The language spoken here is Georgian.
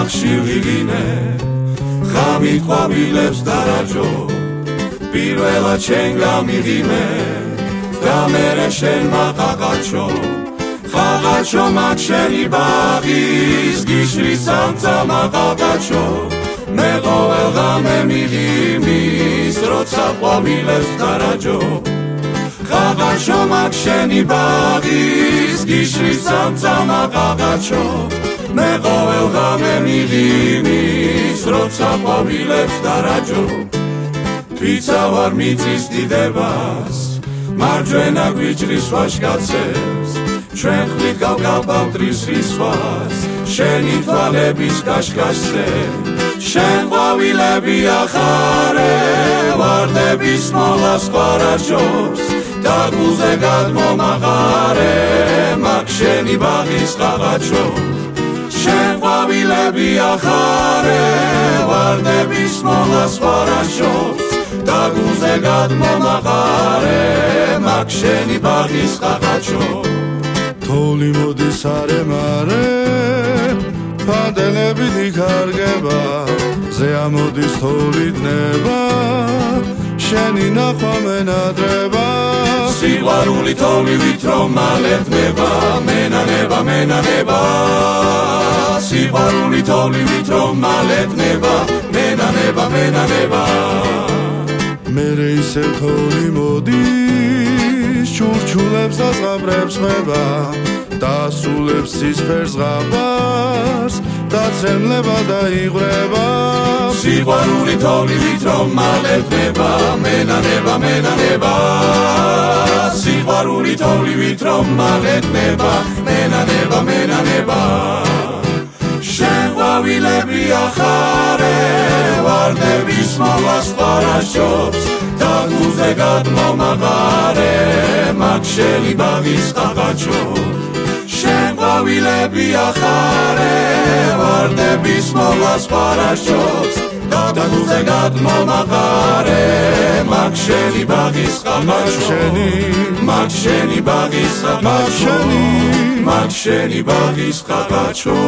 ხშირ ვიღინე ღამით ყვავილებს დარაჯო პირველად შენ გამიღიმე და მერე შენ მაყაყაჩო ხაღაჩო მაგ შენი ბაღის გიშრის სამცა მაყაყაჩო მე ყოველ ღამე მიღიმის როცა ყვავილებს დარაჯო ხაღაჩო მაგ შენი ბაღის გიშრის სამცა მაყაყაჩო მე ყოველ ღამე მიღიმის როცა ყვავილებს დარაჯო თვიცა ვარ მიწის დიდებას მარჯვენა გვიჭრის ვაჟკაცებს ჩვენ ხლით გავგავდრის რისხვას შენი თვალების კაშკაშზე შენ ყვავილები ახარე ვარდების მოლას ყვარაჯობს და გულზე გადმომაღარე მაგ შენი ბაღის ყაყაჩო შენ ყვავილები ახარე ვარდების მოლას ყვარაჯობს და გულზე გადმომაღარე მაგ შენი ბაღის ყაყაჩო თოვლი მოდის არემარე ფანტელები დიქარგება ზე ამოდის თოვლი დნება შენი ნახვა მენადრება სიყვარული თოვლივით რომ მალე დნება მენანება მენანება სიყვარული თოვლივით რომ მალე დნება მენანება მენანება მერე ისევ თოვლი მოდის ჩურჩულებს და ზღაპრებს ხება დასრულებს ცისფერ ზღაპარს დაცემლება და იღვრება სიყვარული თოვლივით რომ მალე დნება მენანება მენანება სიყვარული თოვლივით რომ მალე დნება მენანება მენანება შენ ყვავილები ახარე ვარდების მოლას ყვარაჯობს და გულზე გადმომაღარე მაგ შენი ბაღის ყაყაჩო შენ ყვავილები ახარე ვარდების მოლას ყვარაჯობს და გულზე გადმომაღარე მაგ შენი ბაღის ყაყაჩო მაგ შენი ბაღის ყაყაჩო მაგ შენი ბაღის ყაყაჩო